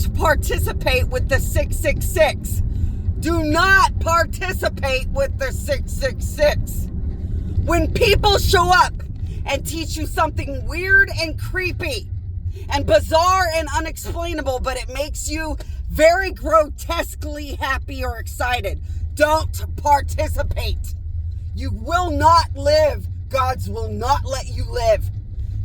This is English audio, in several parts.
Don't participate with the 666. Do not participate with the 666. When people show up and teach you something weird and creepy and bizarre and unexplainable, but it makes you very grotesquely happy or excited, don't participate. You will not live. God's will not let you live.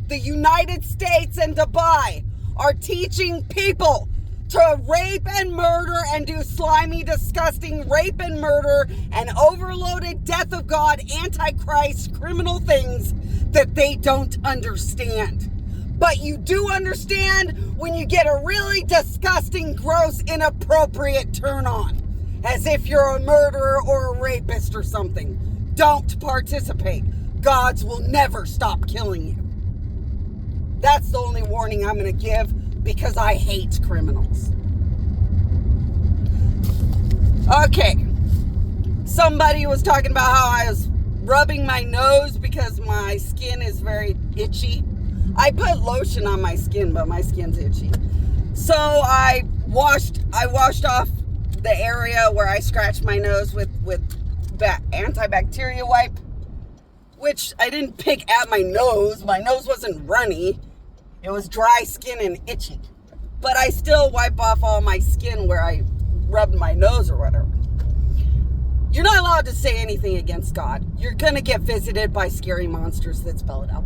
The United States and Dubai are teaching people to rape and murder and do slimy, disgusting rape and murder and overloaded death of God, antichrist, criminal things that they don't understand. But you do understand when you get a really disgusting, gross, inappropriate turn on, as if you're a murderer or a rapist or something. Don't participate. Gods will never stop killing you. That's the only warning I'm going to give, because I hate criminals. Okay. Somebody was talking about how I was rubbing my nose because my skin is very itchy. I put lotion on my skin, but my skin's itchy. So I washed off the area where I scratched my nose with antibacterial wipe, which I didn't pick at my nose. My nose wasn't runny. It was dry skin and itchy. But I still wipe off all my skin where I rubbed my nose or whatever. You're not allowed to say anything against God. You're going to get visited by scary monsters that spell it out.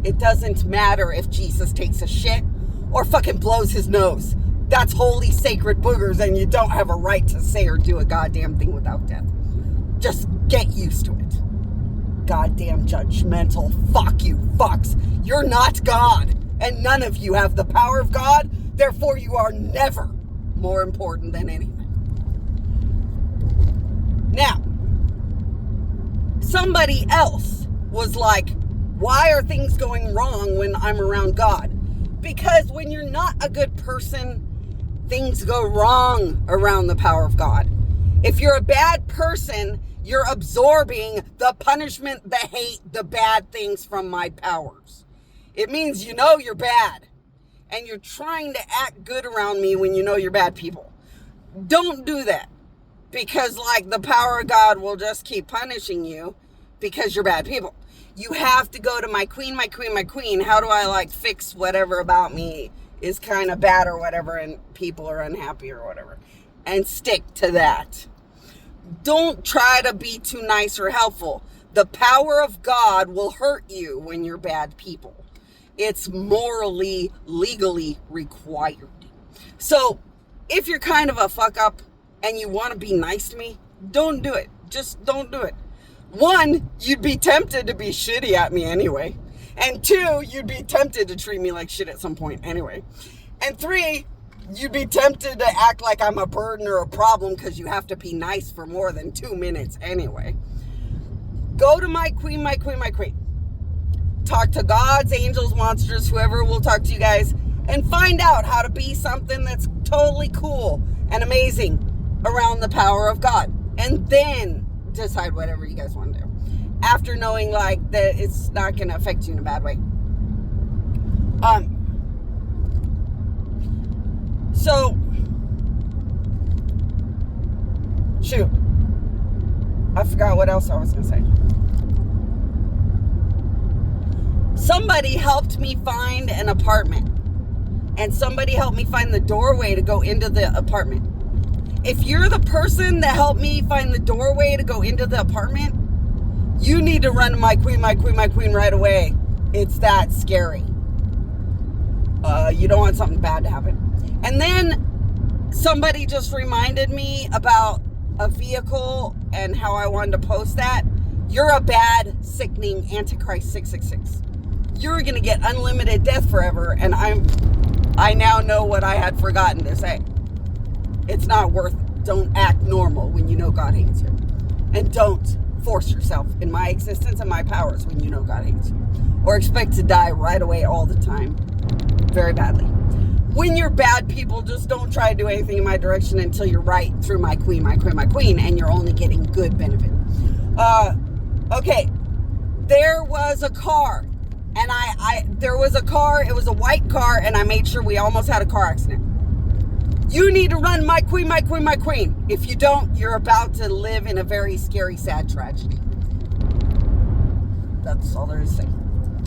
It doesn't matter if Jesus takes a shit or fucking blows his nose. That's holy, sacred boogers, and you don't have a right to say or do a goddamn thing without death. Just get used to it. Goddamn judgmental. Fuck you, fucks. You're not God, and none of you have the power of God. Therefore, you are never more important than anything. Now, somebody else was like, why are things going wrong when I'm around God? Because when you're not a good person, things go wrong around the power of God. If you're a bad person, you're absorbing the punishment, the hate, the bad things from my powers. It means you know you're bad, and you're trying to act good around me when you know you're bad people. Don't do that, because like the power of God will just keep punishing you because you're bad people. You have to go to my queen, my queen, my queen. How do I like fix whatever about me is kind of bad or whatever, and people are unhappy or whatever, and stick to that. Don't try to be too nice or helpful. The power of God will hurt you when you're bad people. It's morally, legally required. So if you're kind of a fuck up and you want to be nice to me, don't do it. Just don't do it. One, you'd be tempted to be shitty at me anyway. And two, you'd be tempted to treat me like shit at some point anyway. And three, you'd be tempted to act like I'm a burden or a problem because you have to be nice for more than 2 minutes anyway. Go to my queen, my queen, my queen. Talk to gods, angels, monsters, whoever will talk to you guys, and find out how to be something that's totally cool and amazing around the power of God. And then decide whatever you guys want to do. After knowing like that it's not going to affect you in a bad way. So, shoot. I forgot what else I was going to say. Somebody helped me find an apartment. And somebody helped me find the doorway to go into the apartment. If you're the person that helped me find the doorway to go into the apartment, you need to run to my queen, my queen, my queen right away. It's that scary. You don't want something bad to happen. And then somebody just reminded me about a vehicle and how I wanted to post that. You're a bad, sickening Antichrist 666. You're going to get unlimited death forever. And I now know what I had forgotten to say. It's not worth it. Don't act normal when you know God hates you. And don't force yourself in my existence and my powers when you know God hates you. Or expect to die right away all the time. Very badly. When you're bad people, just don't try to do anything in my direction until you're right through my queen, my queen, my queen, and you're only getting good benefit. Okay. There was a car. And there was a car, it was a white car, and I made sure we almost had a car accident. You need to run, my queen, my queen, my queen. If you don't, you're about to live in a very scary, sad tragedy. That's all there is to say.